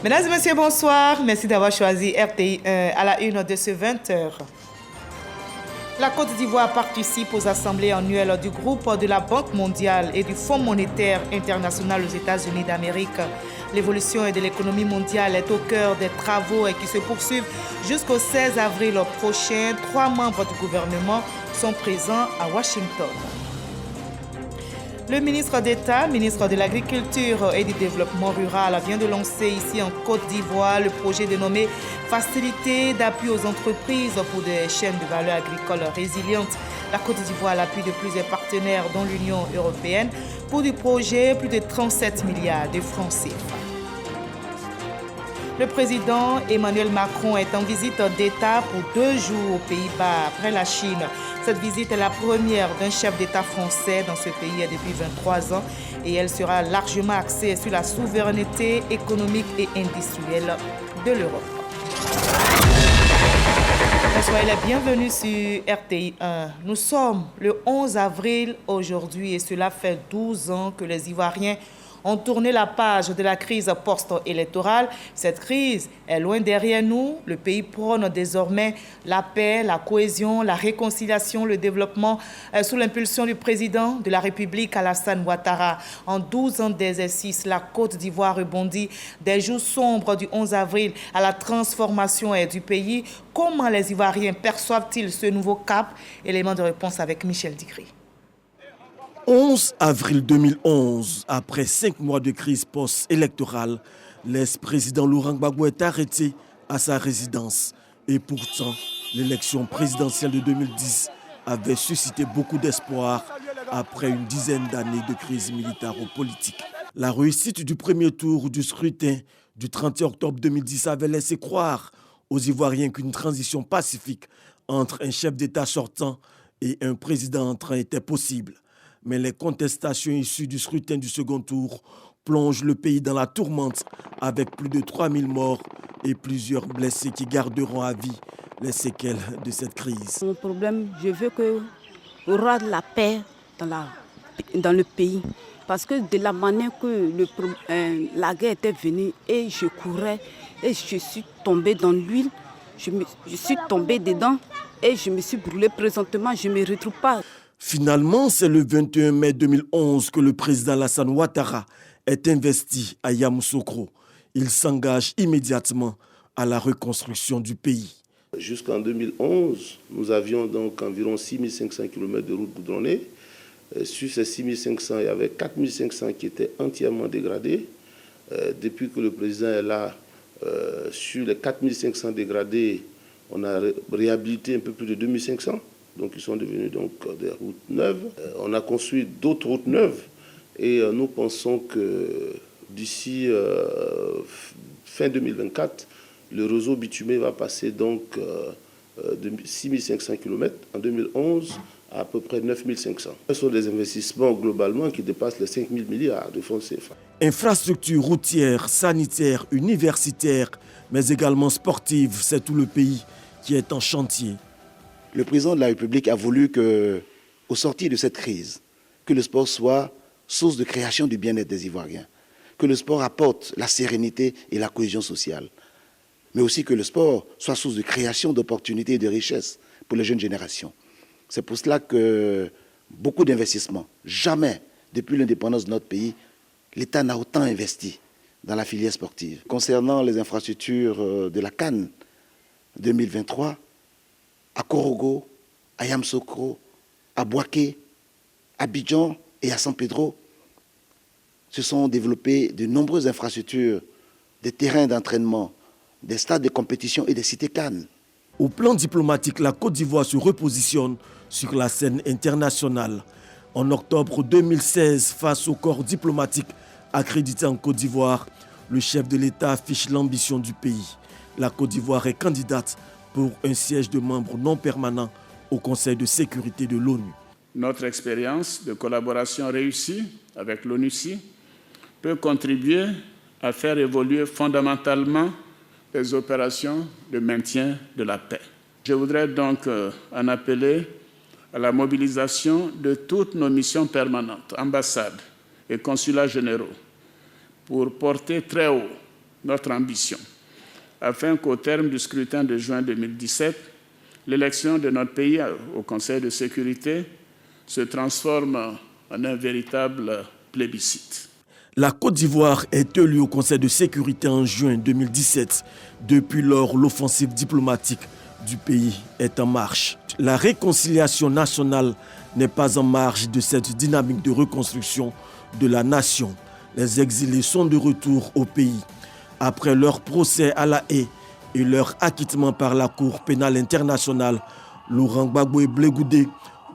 Mesdames et messieurs, bonsoir. Merci d'avoir choisi RTI 1 à la une de ce 20h. La Côte d'Ivoire participe aux assemblées annuelles du groupe de la Banque mondiale et du Fonds monétaire international aux États-Unis d'Amérique. L'évolution de l'économie mondiale est au cœur des travaux qui se poursuivent jusqu'au 16 avril prochain. 3 membres du gouvernement sont présents à Washington. Le ministre d'État, ministre de l'Agriculture et du Développement rural, vient de lancer ici en Côte d'Ivoire le projet dénommé Facilité d'appui aux entreprises pour des chaînes de valeur agricole résilientes. La Côte d'Ivoire a l'appui de plusieurs partenaires, dont l'Union européenne, pour du projet plus de 37 milliards de francs CFA. Le président Emmanuel Macron est en visite d'État pour 2 jours aux Pays-Bas après la Chine. Cette visite est la première d'un chef d'État français dans ce pays depuis 23 ans et elle sera largement axée sur la souveraineté économique et industrielle de l'Europe. Soyez les bienvenus sur RTI 1. Nous sommes le 11 avril aujourd'hui et cela fait 12 ans que les Ivoiriens ont tourné la page de la crise post-électorale. Cette crise est loin derrière nous. Le pays prône désormais la paix, la cohésion, la réconciliation, le développement sous l'impulsion du président de la République, Alassane Ouattara. En 12 ans d'exercice, la Côte d'Ivoire rebondit des jours sombres du 11 avril à la transformation du pays. Comment les Ivoiriens perçoivent-ils ce nouveau cap? Élément de réponse avec Michel Digri. 11 avril 2011, après 5 mois de crise post-électorale, l'ex-président Laurent Gbagbo est arrêté à sa résidence. Et pourtant, l'élection présidentielle de 2010 avait suscité beaucoup d'espoir après une dizaine d'années de crise militaro-politique. La réussite du premier tour du scrutin du 31 octobre 2010 avait laissé croire aux Ivoiriens qu'une transition pacifique entre un chef d'État sortant et un président entrant était possible. Mais les contestations issues du scrutin du second tour plongent le pays dans la tourmente avec plus de 3000 morts et plusieurs blessés qui garderont à vie les séquelles de cette crise. Mon problème, je veux qu'il y aura de la paix dans le pays. Parce que de la manière que la guerre était venue et je courais et je suis tombée dans l'huile, je suis tombée dedans et je me suis brûlée. Présentement, je ne me retrouve pas. Finalement, c'est le 21 mai 2011 que le président Alassane Ouattara est investi à Yamoussoukro. Il s'engage immédiatement à la reconstruction du pays. Jusqu'en 2011, nous avions donc environ 6500 km de routes goudronnées. Sur ces 6500, il y avait 4500 qui étaient entièrement dégradés. Depuis que le président est là, sur les 4500 dégradés, on a réhabilité un peu plus de 2500. Donc, ils sont devenus donc des routes neuves. On a construit d'autres routes neuves et nous pensons que d'ici fin 2024, le réseau bitumé va passer donc de 6500 km en 2011 à peu près 9500. Ce sont des investissements globalement qui dépassent les 5000 milliards de francs CFA. Infrastructures routières, sanitaires, universitaires, mais également sportives, c'est tout le pays qui est en chantier. Le président de la République a voulu qu'au sortir de cette crise, que le sport soit source de création du bien-être des Ivoiriens, que le sport apporte la sérénité et la cohésion sociale, mais aussi que le sport soit source de création d'opportunités et de richesses pour les jeunes générations. C'est pour cela que beaucoup d'investissements, jamais depuis l'indépendance de notre pays, l'État n'a autant investi dans la filière sportive. Concernant les infrastructures de la CAN 2023, à Korogo, à Yamoussoukro, à Bouaké, à Abidjan et à San Pedro, se sont développées de nombreuses infrastructures, des terrains d'entraînement, des stades de compétition et des cités CAN. Au plan diplomatique, la Côte d'Ivoire se repositionne sur la scène internationale. En octobre 2016, face au corps diplomatique accrédité en Côte d'Ivoire, le chef de l'État affiche l'ambition du pays. La Côte d'Ivoire est candidate pour un siège de membre non permanent au Conseil de sécurité de l'ONU. Notre expérience de collaboration réussie avec l'ONUCI peut contribuer à faire évoluer fondamentalement les opérations de maintien de la paix. Je voudrais donc en appeler à la mobilisation de toutes nos missions permanentes, ambassades et consulats généraux, pour porter très haut notre ambition, afin qu'au terme du scrutin de juin 2017, l'élection de notre pays au Conseil de sécurité se transforme en un véritable plébiscite. La Côte d'Ivoire est élue au Conseil de sécurité en juin 2017. Depuis lors, l'offensive diplomatique du pays est en marche. La réconciliation nationale n'est pas en marge de cette dynamique de reconstruction de la nation. Les exilés sont de retour au pays. Après leur procès à La Haye et leur acquittement par la Cour pénale internationale, Laurent Gbagbo et Blé Goudé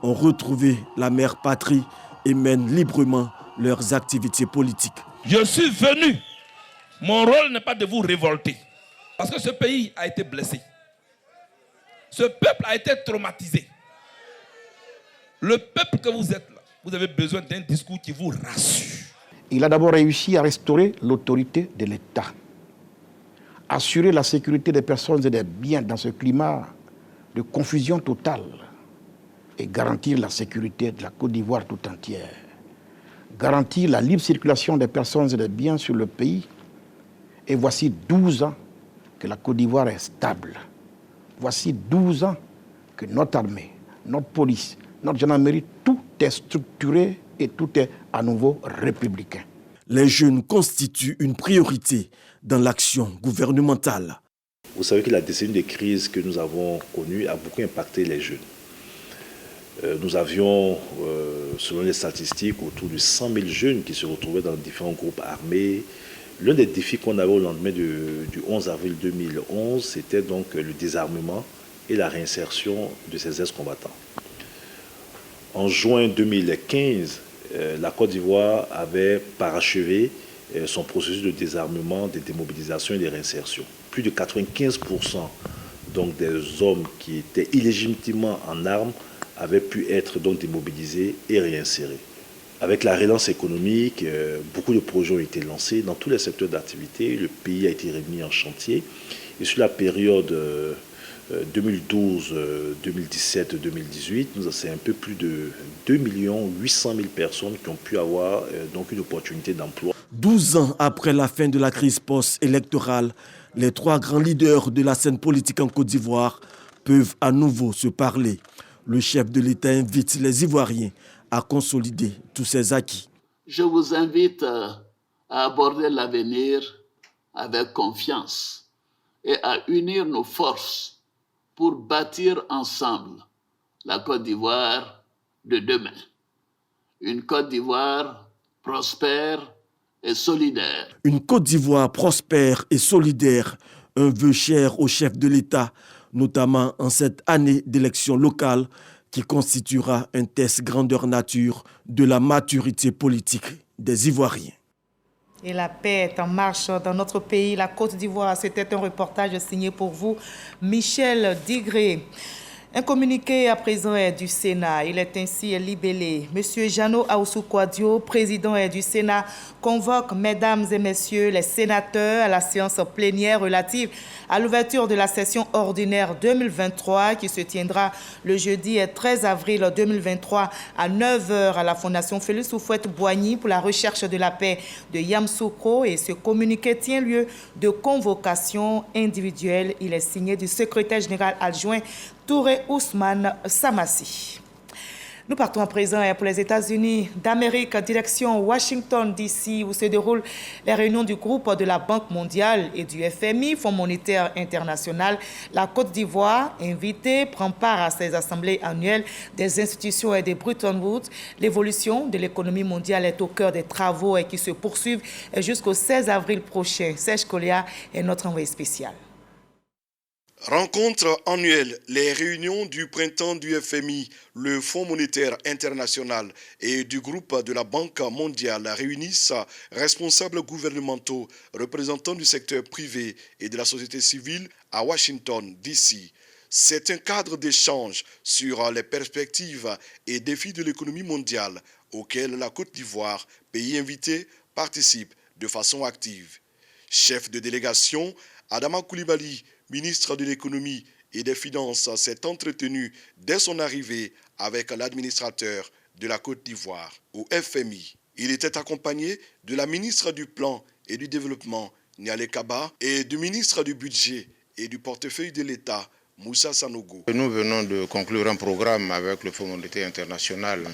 ont retrouvé la mère patrie et mènent librement leurs activités politiques. Je suis venu. Mon rôle n'est pas de vous révolter. Parce que ce pays a été blessé. Ce peuple a été traumatisé. Le peuple que vous êtes là, vous avez besoin d'un discours qui vous rassure. Il a d'abord réussi à restaurer l'autorité de l'État, assurer la sécurité des personnes et des biens dans ce climat de confusion totale et garantir la sécurité de la Côte d'Ivoire tout entière. Garantir la libre circulation des personnes et des biens sur le pays. Et voici 12 ans que la Côte d'Ivoire est stable. Voici 12 ans que notre armée, notre police, notre gendarmerie, tout est structuré et tout est à nouveau républicain. Les jeunes constituent une priorité dans l'action gouvernementale. Vous savez que la décennie de crise que nous avons connue a beaucoup impacté les jeunes. Nous avions, selon les statistiques, autour de 100 000 jeunes qui se retrouvaient dans différents groupes armés. L'un des défis qu'on avait au lendemain du 11 avril 2011, c'était donc le désarmement et la réinsertion de ces ex-combattants. En juin 2015, la Côte d'Ivoire avait parachevé son processus de désarmement, de démobilisation et de réinsertion. Plus de 95% donc, des hommes qui étaient illégitimement en armes avaient pu être donc démobilisés et réinsérés. Avec la relance économique, beaucoup de projets ont été lancés dans tous les secteurs d'activité. Le pays a été remis en chantier. Et sur la période 2012, 2017, 2018, c'est un peu plus de 2 800 000 personnes qui ont pu avoir donc une opportunité d'emploi. 12 ans après la fin de la crise post-électorale, les trois grands leaders de la scène politique en Côte d'Ivoire peuvent à nouveau se parler. Le chef de l'État invite les Ivoiriens à consolider tous ces acquis. Je vous invite à aborder l'avenir avec confiance et à unir nos forces pour bâtir ensemble la Côte d'Ivoire de demain. Une Côte d'Ivoire prospère et solidaire. Une Côte d'Ivoire prospère et solidaire, un vœu cher au chef de l'État, notamment en cette année d'élections locales qui constituera un test grandeur nature de la maturité politique des Ivoiriens. Et la paix est en marche dans notre pays, la Côte d'Ivoire. C'était un reportage signé pour vous, Michel Digré. Un communiqué à présent est du Sénat. Il est ainsi libellé. Monsieur Jeannot Aoussou-Kouadio, président du Sénat, convoque, mesdames et messieurs les sénateurs, à la séance plénière relative à l'ouverture de la session ordinaire 2023 qui se tiendra le jeudi 13 avril 2023 à 9h à la Fondation Félix Houphouët-Boigny pour la recherche de la paix de Yamoussoukro. Et ce communiqué tient lieu de convocation individuelle. Il est signé du secrétaire général adjoint Touré Ousmane Samassi. Nous partons à présent pour les États-Unis d'Amérique, direction Washington, D.C., où se déroulent les réunions du groupe de la Banque mondiale et du FMI, Fonds monétaire international. La Côte d'Ivoire, invitée, prend part à ces assemblées annuelles des institutions et des Bretton Woods. L'évolution de l'économie mondiale est au cœur des travaux et qui se poursuivent jusqu'au 16 avril prochain. Serge Kolia est notre envoyé spécial. Rencontre annuelle, les réunions du printemps du FMI, le Fonds monétaire international et du groupe de la Banque mondiale réunissent responsables gouvernementaux, représentants du secteur privé et de la société civile à Washington, D.C. C'est un cadre d'échange sur les perspectives et défis de l'économie mondiale auquel la Côte d'Ivoire, pays invité, participe de façon active. Chef de délégation, Adama Coulibaly, ministre de l'économie et des finances, s'est entretenu dès son arrivée avec l'administrateur de la Côte d'Ivoire au FMI. Il était accompagné de la ministre du Plan et du Développement Niale Kaba, et du ministre du Budget et du portefeuille de l'État, Moussa Sanogo. Nous venons de conclure un programme avec le Fonds monétaire international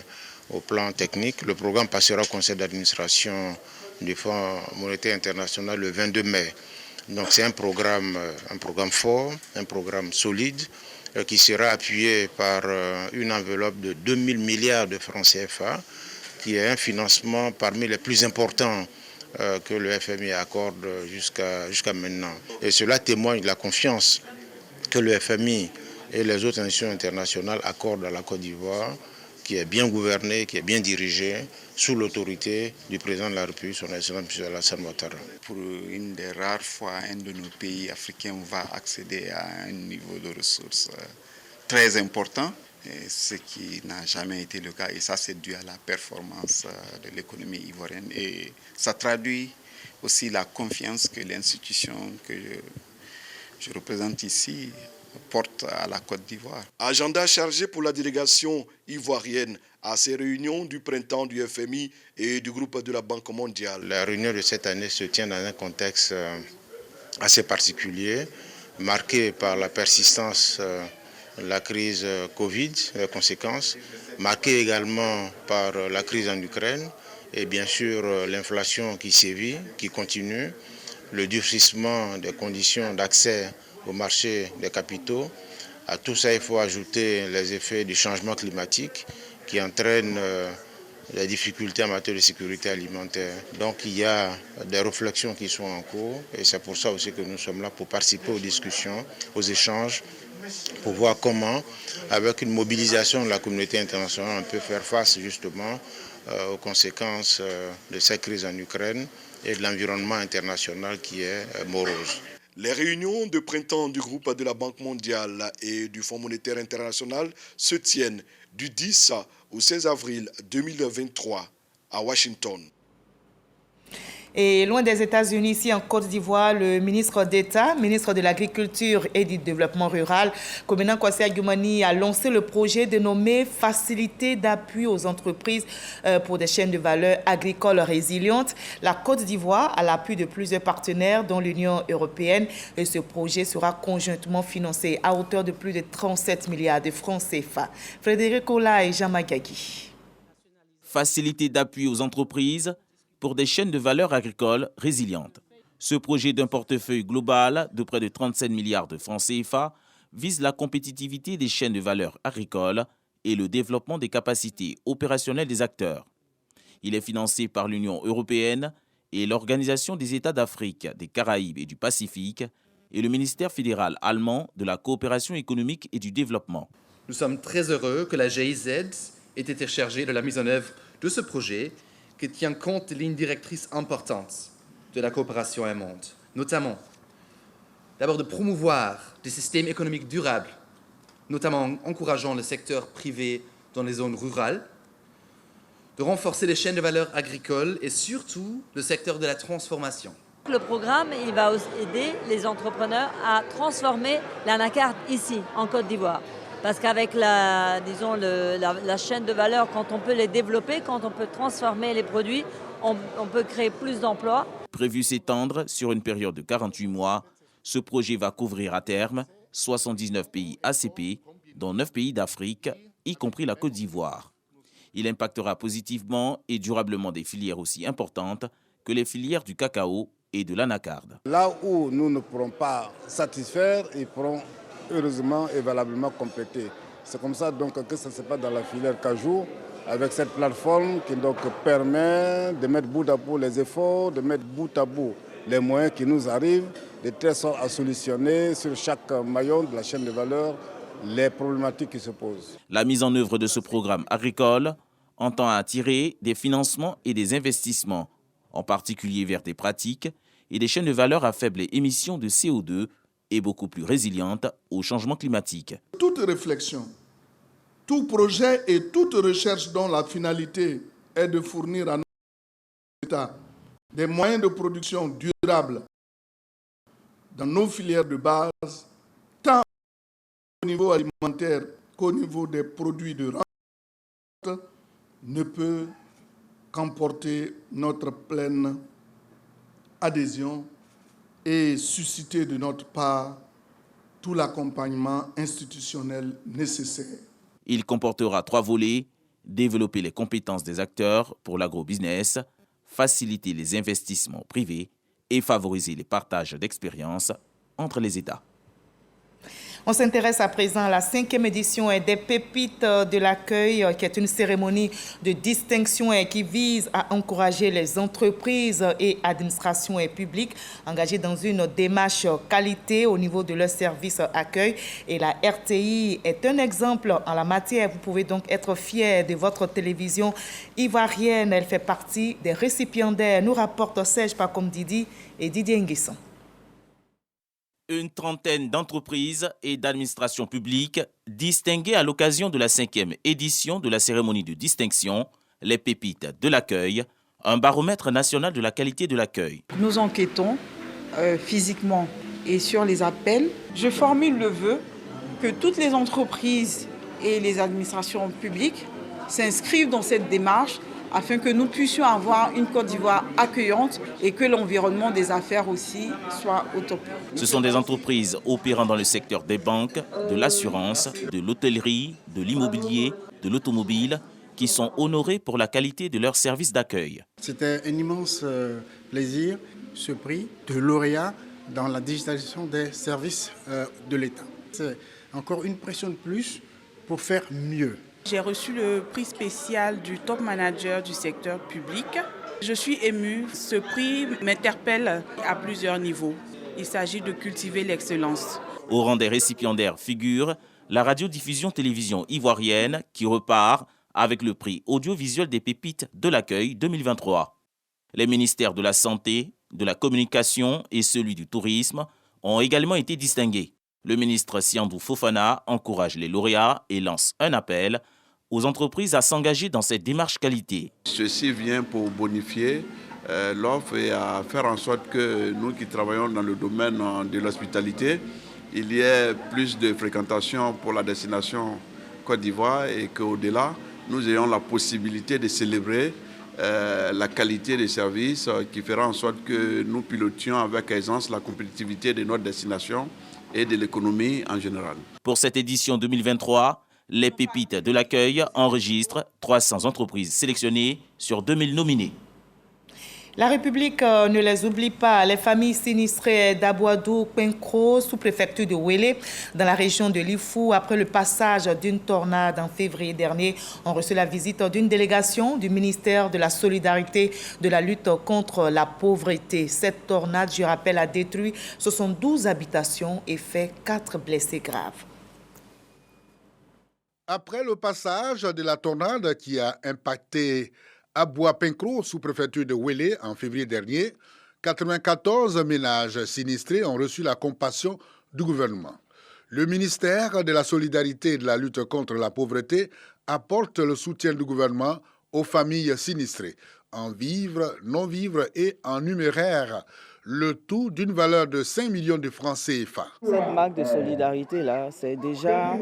au plan technique. Le programme passera au conseil d'administration du Fonds monétaire international le 22 mai. Donc c'est un programme fort, un programme solide qui sera appuyé par une enveloppe de 2000 milliards de francs CFA, qui est un financement parmi les plus importants que le FMI accorde jusqu'à maintenant. Et cela témoigne de la confiance que le FMI et les autres institutions internationales accordent à la Côte d'Ivoire, qui est bien gouvernée, qui est bien dirigée, sous l'autorité du président de la République, son Excellence M. Alassane Ouattara. Pour une des rares fois, un de nos pays africains va accéder à un niveau de ressources très important, ce qui n'a jamais été le cas. Et ça, c'est dû à la performance de l'économie ivoirienne. Et ça traduit aussi la confiance que l'institution que je représente ici porte à la Côte d'Ivoire. Agenda chargé pour la délégation ivoirienne à ces réunions du printemps du FMI et du groupe de la Banque mondiale. La réunion de cette année se tient dans un contexte assez particulier, marqué par la persistance de la crise Covid, les conséquences, marqué également par la crise en Ukraine et bien sûr l'inflation qui sévit, qui continue, le durcissement des conditions d'accès au marché des capitaux. À tout ça, il faut ajouter les effets du changement climatique qui entraînent des difficultés en matière de sécurité alimentaire. Donc il y a des réflexions qui sont en cours et c'est pour ça aussi que nous sommes là pour participer aux discussions, aux échanges, pour voir comment, avec une mobilisation de la communauté internationale, on peut faire face justement aux conséquences de cette crise en Ukraine et de l'environnement international qui est morose. Les réunions de printemps du groupe de la Banque mondiale et du Fonds monétaire international se tiennent du 10 au 16 avril 2023 à Washington. Et loin des États-Unis, ici en Côte d'Ivoire, le ministre d'État, ministre de l'Agriculture et du Développement rural, Koménan Kwasi Agyemang, a lancé le projet dénommé « Facilité d'appui aux entreprises pour des chaînes de valeur agricoles résilientes ». La Côte d'Ivoire a l'appui de plusieurs partenaires, dont l'Union européenne. Et ce projet sera conjointement financé à hauteur de plus de 37 milliards de francs CFA. Frédéric Ola et Jean Magagui. Facilité d'appui aux entreprises pour des chaînes de valeur agricoles résilientes. Ce projet d'un portefeuille global de près de 37 milliards de francs CFA vise la compétitivité des chaînes de valeur agricoles et le développement des capacités opérationnelles des acteurs. Il est financé par l'Union européenne et l'Organisation des États d'Afrique, des Caraïbes et du Pacifique et le ministère fédéral allemand de la coopération économique et du développement. Nous sommes très heureux que la GIZ ait été chargée de la mise en œuvre de ce projet qui tient compte des lignes directrices importantes de la coopération allemande, notamment d'abord de promouvoir des systèmes économiques durables, notamment en encourageant le secteur privé dans les zones rurales, de renforcer les chaînes de valeur agricoles et surtout le secteur de la transformation. Le programme il va aider les entrepreneurs à transformer l'anacarde ici, en Côte d'Ivoire. Parce qu'avec la chaîne de valeur, quand on peut les développer, quand on peut transformer les produits, on peut créer plus d'emplois. Prévu s'étendre sur une période de 48 mois, ce projet va couvrir à terme 79 pays ACP, dont 9 pays d'Afrique, y compris la Côte d'Ivoire. Il impactera positivement et durablement des filières aussi importantes que les filières du cacao et de l'anacarde. Là où nous ne pourrons pas satisfaire, ils pourront heureusement et valablement compléter. C'est comme ça donc que ça se passe dans la filière cajou, avec cette plateforme qui donc permet de mettre bout à bout les efforts, de mettre bout à bout les moyens qui nous arrivent, de telle sorte à solutionner sur chaque maillon de la chaîne de valeur les problématiques qui se posent. La mise en œuvre de ce programme agricole entend attirer des financements et des investissements, en particulier vers des pratiques et des chaînes de valeur à faible émission de CO2 et beaucoup plus résiliente au changement climatique. Toute réflexion, tout projet et toute recherche dont la finalité est de fournir à notre État des moyens de production durables dans nos filières de base, tant au niveau alimentaire qu'au niveau des produits de rente, ne peut qu'emporter notre pleine adhésion et susciter de notre part tout l'accompagnement institutionnel nécessaire. Il comportera 3 volets: développer les compétences des acteurs pour l'agrobusiness, faciliter les investissements privés et favoriser les partages d'expériences entre les États. On s'intéresse à présent à la 5e édition des Pépites de l'accueil, qui est une cérémonie de distinction et qui vise à encourager les entreprises et administrations publiques engagées dans une démarche qualité au niveau de leur service accueil. Et la RTI est un exemple en la matière. Vous pouvez donc être fiers de votre télévision ivoirienne. Elle fait partie des récipiendaires, nous rapporte Serge Pacom-Didi et Didier Nguesson. Une trentaine d'entreprises et d'administrations publiques distinguées à l'occasion de la 5e édition de la cérémonie de distinction, les Pépites de l'accueil, un baromètre national de la qualité de l'accueil. Nous enquêtons physiquement et sur les appels. Je formule le vœu que toutes les entreprises et les administrations publiques s'inscrivent dans cette démarche afin que nous puissions avoir une Côte d'Ivoire accueillante et que l'environnement des affaires aussi soit au top. Ce sont des entreprises opérant dans le secteur des banques, de l'assurance, de l'hôtellerie, de l'immobilier, de l'automobile, qui sont honorées pour la qualité de leur service d'accueil. C'était un immense plaisir, ce prix de lauréat dans la digitalisation des services de l'État. C'est encore une pression de plus pour faire mieux. J'ai reçu le prix spécial du top manager du secteur public. Je suis émue. Ce prix m'interpelle à plusieurs niveaux. Il s'agit de cultiver l'excellence. Au rang des récipiendaires figure la radiodiffusion télévision ivoirienne qui repart avec le prix audiovisuel des Pépites de l'accueil 2023. Les ministères de la Santé, de la Communication et celui du Tourisme ont également été distingués. Le ministre Siandou Fofana encourage les lauréats et lance un appel aux entreprises à s'engager dans cette démarche qualité. Ceci vient pour bonifier l'offre et à faire en sorte que nous qui travaillons dans le domaine de l'hospitalité, il y ait plus de fréquentation pour la destination Côte d'Ivoire et qu'au-delà, nous ayons la possibilité de célébrer la qualité des services qui fera en sorte que nous pilotions avec aisance la compétitivité de notre destination et de l'économie en général. Pour cette édition 2023, les Pépites de l'accueil enregistrent 300 entreprises sélectionnées sur 2000 nominés. La République ne les oublie pas. Les familles sinistrées d'Abouadou, Pencro, sous-préfecture de Ouélé, dans la région de Lifou, après le passage d'une tornade en février dernier, ont reçu la visite d'une délégation du ministère de la Solidarité, de la lutte contre la pauvreté. Cette tornade, je rappelle, a détruit 72 habitations et fait 4 blessés graves. Après le passage de la tornade qui a impacté Aboua-Pencro, sous-préfecture de Ouélé, en février dernier, 94 ménages sinistrés ont reçu la compassion du gouvernement. Le ministère de la Solidarité et de la lutte contre la pauvreté apporte le soutien du gouvernement aux familles sinistrées, en vivres, non-vivres et en numéraire, le tout d'une valeur de 5 millions de francs CFA. Cette marque de solidarité-là, c'est déjà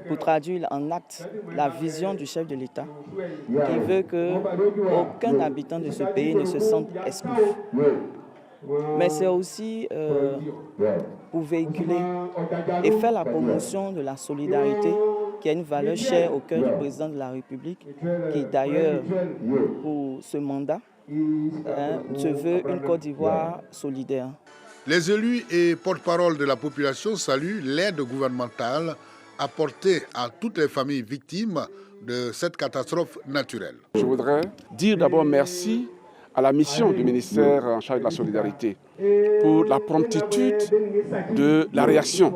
pour traduire en acte la vision du chef de l'État qui veut qu'aucun habitant de ce pays ne se sente exclu. Mais c'est aussi pour véhiculer et faire la promotion de la solidarité qui a une valeur chère au cœur du président de la République qui d'ailleurs pour ce mandat se veut une Côte d'Ivoire solidaire. Les élus et porte-parole de la population saluent l'aide gouvernementale apportée à toutes les familles victimes de cette catastrophe naturelle. Je voudrais dire d'abord merci à la mission du ministère en charge de la solidarité pour la promptitude de la réaction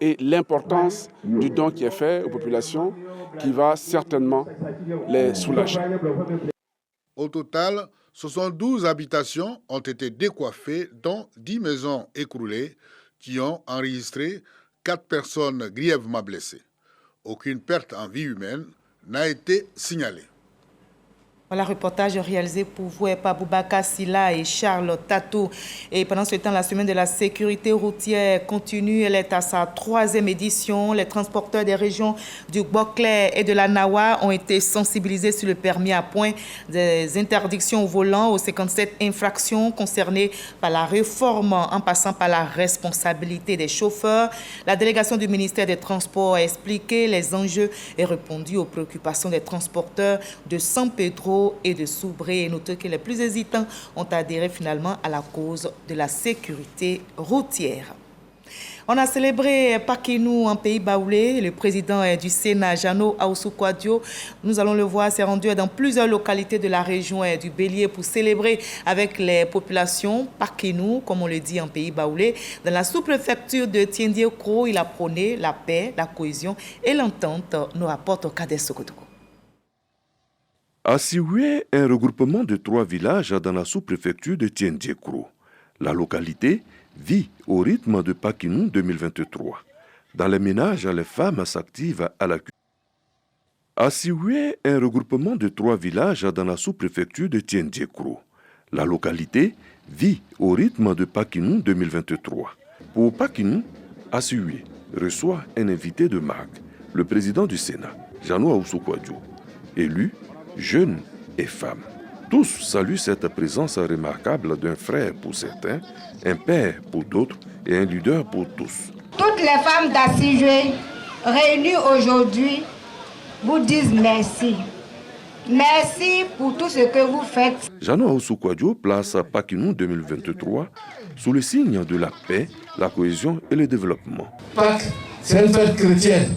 et l'importance du don qui est fait aux populations qui va certainement les soulager. Au total, 72 habitations ont été décoiffées, dont 10 maisons écroulées qui ont enregistré 4 personnes grièvement blessées. Aucune perte en vie humaine n'a été signalée. Voilà, reportage réalisé pour vous par Boubacar Silla et Charles Tatou. Et pendant ce temps, la semaine de la sécurité routière continue. Elle est à sa 3e édition. Les transporteurs des régions du Boclé et de la Nawa ont été sensibilisés sur le permis à point, des interdictions au volant aux 57 infractions concernées par la réforme en passant par la responsabilité des chauffeurs. La délégation du ministère des Transports a expliqué les enjeux et répondu aux préoccupations des transporteurs de San Pedro et de Soubré. Et notez que les plus hésitants ont adhéré finalement à la cause de la sécurité routière. On a célébré Pakinou en Pays Baoulé. Le président du Sénat, Jano Aoussou-Kouadio, nous allons le voir, s'est rendu dans plusieurs localités de la région du Bélier pour célébrer avec les populations Pakinou, comme on le dit en Pays Baoulé. Dans la sous-préfecture de Tiendié-Kro, il a prôné la paix, la cohésion et l'entente, nous rapporte Kader Sokotoko. Asioué, un regroupement de 3 villages dans la sous-préfecture de Tiendié-Kro. La localité vit au rythme de Pakinou 2023. Dans les ménages, les femmes s'activent à la cuisine. Asioué, un regroupement de 3 villages dans la sous-préfecture de Tiendié-Kro. La localité vit au rythme de Pakinou 2023. Pour Pakinou, Asioué reçoit un invité de marque, le président du Sénat, Jano Aoussou-Kouadio, élu jeunes et femmes. Tous saluent cette présence remarquable d'un frère pour certains, un père pour d'autres et un leader pour tous. Toutes les femmes d'Assioué réunies aujourd'hui vous disent merci. Merci pour tout ce que vous faites. Jano Aoussou-Kouadio place Pakinou 2023 sous le signe de la paix, la cohésion et le développement. Pâques, c'est une fête chrétienne.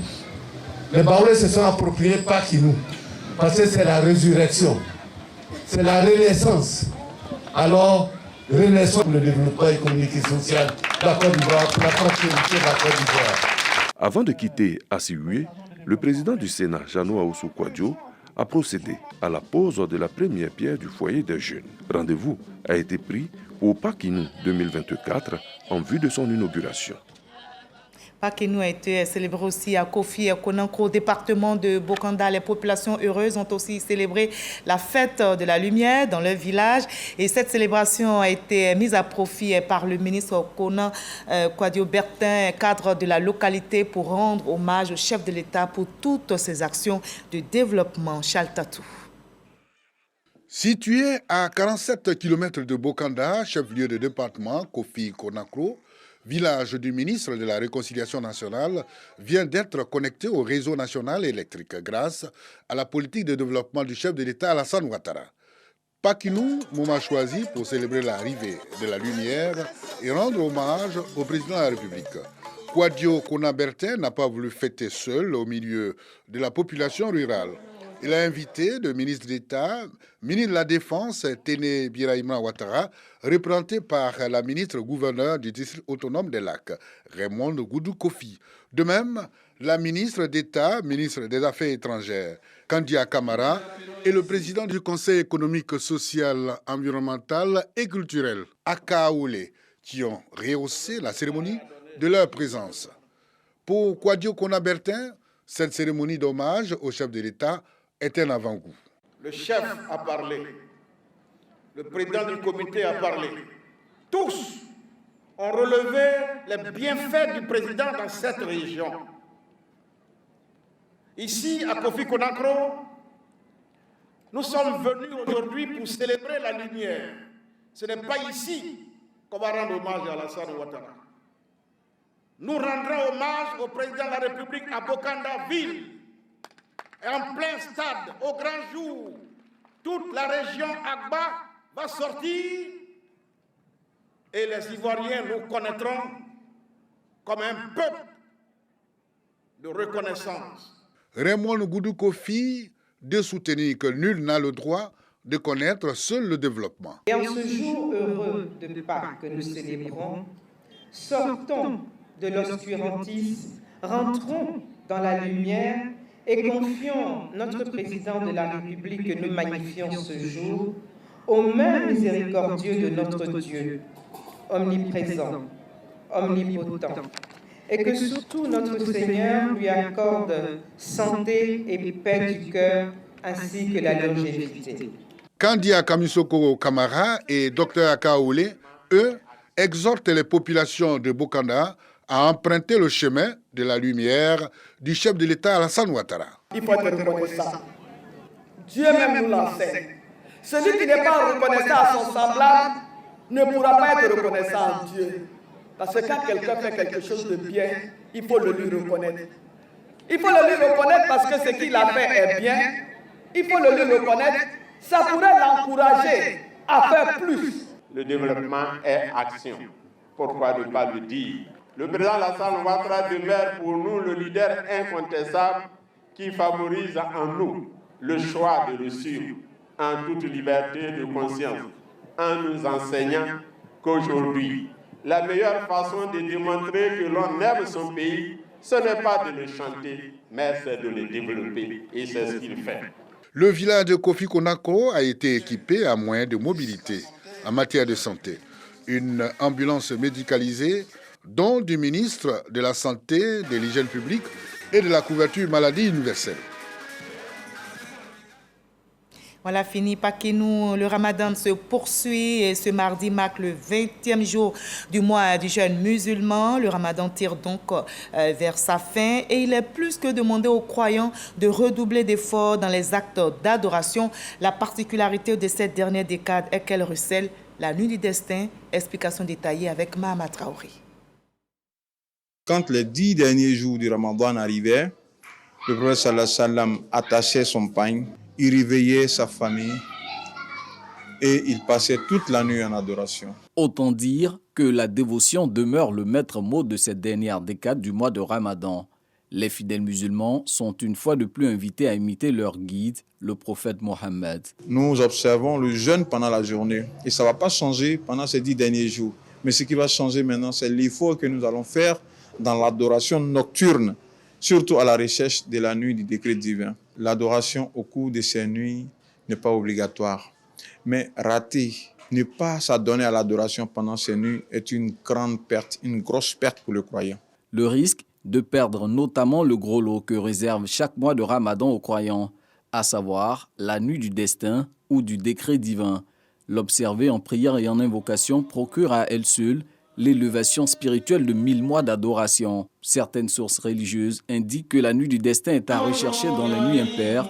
Les Baoulés se sont appropriés Pakinou. Parce que c'est la résurrection, c'est la renaissance. Alors, renaissance pour le développement économique et social de la Côte d'Ivoire, pour la prospérité de la Côte d'Ivoire. Avant de quitter Asioué, le président du Sénat, Jano Aoussou-Kouadio, a procédé à la pose de la première pierre du foyer des jeunes. Rendez-vous a été pris au Pakinou 2024 en vue de son inauguration. Pakinou a été célébré aussi à Kofi et Konanko, au département de Bokanda. Les populations heureuses ont aussi célébré la fête de la lumière dans leur village. Et cette célébration a été mise à profit par le ministre Konan Kouadio Bertin, cadre de la localité, pour rendre hommage au chef de l'État pour toutes ses actions de développement. Charles Tatou. Situé à 47 km de Bokanda, chef-lieu de département, Kofi Konakro, village du ministre de la Réconciliation nationale, vient d'être connecté au réseau national électrique grâce à la politique de développement du chef de l'État Alassane Ouattara. Pakinou, moment choisi pour célébrer l'arrivée de la lumière et rendre hommage au président de la République. Kouadio Konan Bertin n'a pas voulu fêter seul au milieu de la population rurale. Il a invité le ministre d'État, ministre de la Défense, Téné Birahima Ouattara, représenté par la ministre gouverneur du district autonome des Lacs, Raymond Goudou Kofi. De même, la ministre d'État, ministre des Affaires étrangères, Kandia Kamara, et le président du Conseil économique, social, environnemental et culturel, Aka Oulé, qui ont rehaussé la cérémonie de leur présence. Pour Kouadio Konan Bertin, cette cérémonie d'hommage au chef de l'État est un avant-goût. Le chef a parlé, le président du comité a parlé. Tous ont relevé les bienfaits du président dans cette région. Ici, à Kofi Konakro, nous sommes venus aujourd'hui pour célébrer la lumière. Ce n'est pas ici qu'on va rendre hommage à Alassane Ouattara. Nous rendrons hommage au président de la République à Bokanda ville. Et en plein stade, au grand jour, toute la région Agba va sortir et les Ivoiriens nous connaîtront comme un peuple de reconnaissance. Raymond Goudou Kofi de soutenir que nul n'a le droit de connaître seul le développement. Et en ce jour heureux de Pâques que nous célébrons, sortons de l'obscurantisme, rentrons dans la lumière et confions notre président de la République que nous magnifions ce jour aux mains miséricordieuses de notre Dieu, omniprésent, omnipotent, et que surtout notre Seigneur lui accorde santé et paix du cœur ainsi que la longévité. Kandia Kamisoko Kamara et Dr Akaoulé, eux, exhortent les populations de Bokanda à emprunter le chemin de la lumière du chef de l'État Alassane Ouattara. Il faut être reconnaissant. Dieu même nous l'enseigne. Celui qui n'est pas reconnaissant à son semblable ne pourra pas être reconnaissant à Dieu. Parce que quand quelqu'un fait quelque chose de bien, il faut le lui reconnaître. Il faut le lui reconnaître parce que ce qu'il a fait est bien. Il faut le lui reconnaître. Ça pourrait l'encourager à faire plus. Le développement est action. Pourquoi ne pas le dire? Le président Alassane Ouattara demeure pour nous le leader incontestable qui favorise en nous le choix de le suivre en toute liberté de conscience, en nous enseignant qu'aujourd'hui, la meilleure façon de démontrer que l'on aime son pays, ce n'est pas de le chanter, mais c'est de le développer. Et c'est ce qu'il fait. Le village de Kofi Konakro a été équipé à moyens de mobilité en matière de santé. Une ambulance médicalisée, dont du ministre de la Santé, de l'Hygiène publique et de la couverture maladie universelle. Voilà, fini Pakinou. Le ramadan se poursuit et ce mardi marque le 20e jour du mois du jeûne musulman. Le ramadan tire donc vers sa fin et il est plus que demandé aux croyants de redoubler d'efforts dans les actes d'adoration. La particularité de cette dernière décade est qu'elle recèle la nuit du destin. Explication détaillée avec Mahama Traoré. Quand les 10 derniers jours du ramadan arrivaient, le prophète sallallahu alayhi wa sallam attachait son pain. Il réveillait sa famille et il passait toute la nuit en adoration. Autant dire que la dévotion demeure le maître mot de cette dernière décade du mois de Ramadan. Les fidèles musulmans sont une fois de plus invités à imiter leur guide, le prophète Mohammed. Nous observons le jeûne pendant la journée et ça ne va pas changer pendant ces 10 derniers jours. Mais ce qui va changer maintenant, c'est l'effort que nous allons faire dans l'adoration nocturne, surtout à la recherche de la nuit du décret divin. L'adoration au cours de ces nuits n'est pas obligatoire. Mais rater, ne pas s'adonner à l'adoration pendant ces nuits est une grande perte, une grosse perte pour le croyant. Le risque de perdre notamment le gros lot que réserve chaque mois de Ramadan aux croyants, à savoir la nuit du destin ou du décret divin. L'observer en prière et en invocation procure à elle seule l'élévation spirituelle de 1000 mois d'adoration. Certaines sources religieuses indiquent que la nuit du destin est à rechercher dans les nuits impaires.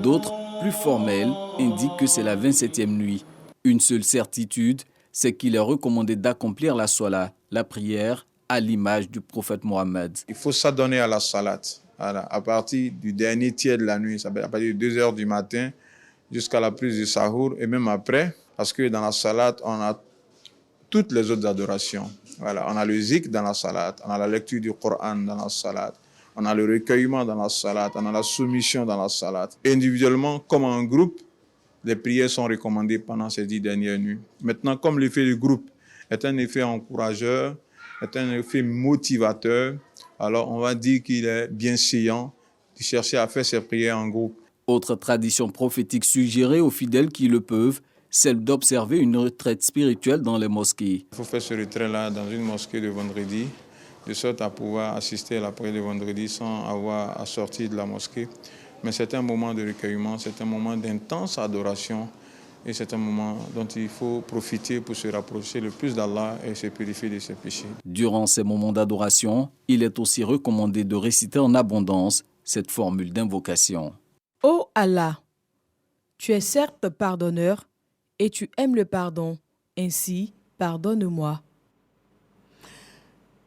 D'autres, plus formelles, indiquent que c'est la 27e nuit. Une seule certitude, c'est qu'il est recommandé d'accomplir la salat, la prière, à l'image du prophète Mohammed. Il faut s'adonner à la salat. Voilà, à partir du dernier tiers de la nuit, ça à partir de 2 heures du matin jusqu'à la prise du sahour et même après, parce que dans la salat, on a toutes les autres adorations. Voilà, on a le zikr dans la salat, on a la lecture du Coran dans la salat, on a le recueillement dans la salat, on a la soumission dans la salat. Individuellement, comme en groupe, les prières sont recommandées pendant ces 10 dernières nuits. Maintenant, comme l'effet du groupe est un effet encourageur, est un effet motivateur, alors on va dire qu'il est bienséant de chercher à faire ces prières en groupe. Autre tradition prophétique suggérée aux fidèles qui le peuvent, celle d'observer une retraite spirituelle dans les mosquées. Il faut faire ce retrait-là dans une mosquée de vendredi, de sorte à pouvoir assister à la prière de vendredi sans avoir à sortir de la mosquée. Mais c'est un moment de recueillement, c'est un moment d'intense adoration et c'est un moment dont il faut profiter pour se rapprocher le plus d'Allah et se purifier de ses péchés. Durant ces moments d'adoration, il est aussi recommandé de réciter en abondance cette formule d'invocation. Ô Allah, tu es certes pardonneur, et tu aimes le pardon, ainsi pardonne-moi.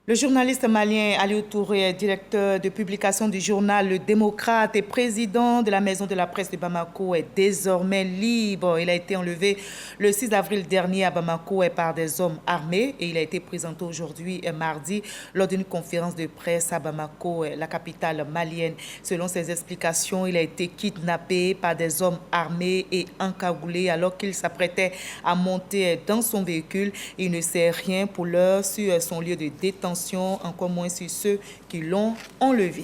Le journaliste malien Aliou Touré, directeur de publication du journal Le Démocrate et président de la Maison de la Presse de Bamako, est désormais libre. Il a été enlevé le 6 avril dernier à Bamako par des hommes armés et il a été présenté aujourd'hui et mardi lors d'une conférence de presse à Bamako, la capitale malienne. Selon ses explications, il a été kidnappé par des hommes armés et encagoulés alors qu'il s'apprêtait à monter dans son véhicule. Il ne sait rien pour l'heure sur son lieu de détention, encore moins sur ceux qui l'ont enlevé.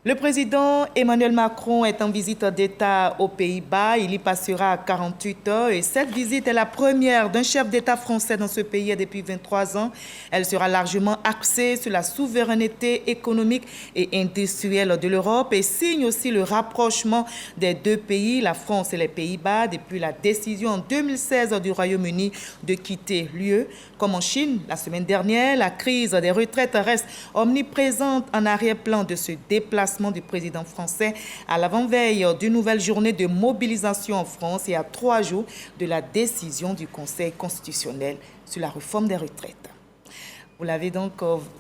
Le président Emmanuel Macron est en visite d'État aux Pays-Bas. Il y passera 48 heures et cette visite est la première d'un chef d'État français dans ce pays depuis 23 ans. Elle sera largement axée sur la souveraineté économique et industrielle de l'Europe et signe aussi le rapprochement des deux pays, la France et les Pays-Bas, depuis la décision en 2016 du Royaume-Uni de quitter l'UE. Comme en Chine, la semaine dernière, la crise des retraites reste omniprésente en arrière-plan de ce déplacement du président français à l'avant-veille d'une nouvelle journée de mobilisation en France et à 3 jours de la décision du Conseil constitutionnel sur la réforme des retraites. Vous l'avez donc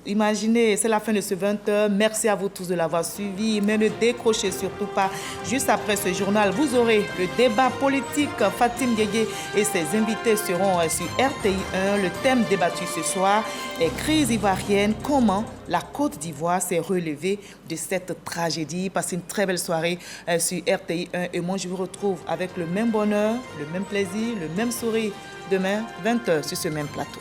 imaginé, c'est la fin de ce 20h. Merci à vous tous de l'avoir suivi, mais ne décrochez surtout pas. Juste après ce journal, vous aurez le débat politique. Fatim Gueye et ses invités seront sur RTI1. Le thème débattu ce soir est crise ivoirienne. Comment la Côte d'Ivoire s'est relevée de cette tragédie. Passez une très belle soirée sur RTI1 et moi je vous retrouve avec le même bonheur, le même plaisir, le même sourire demain 20h sur ce même plateau.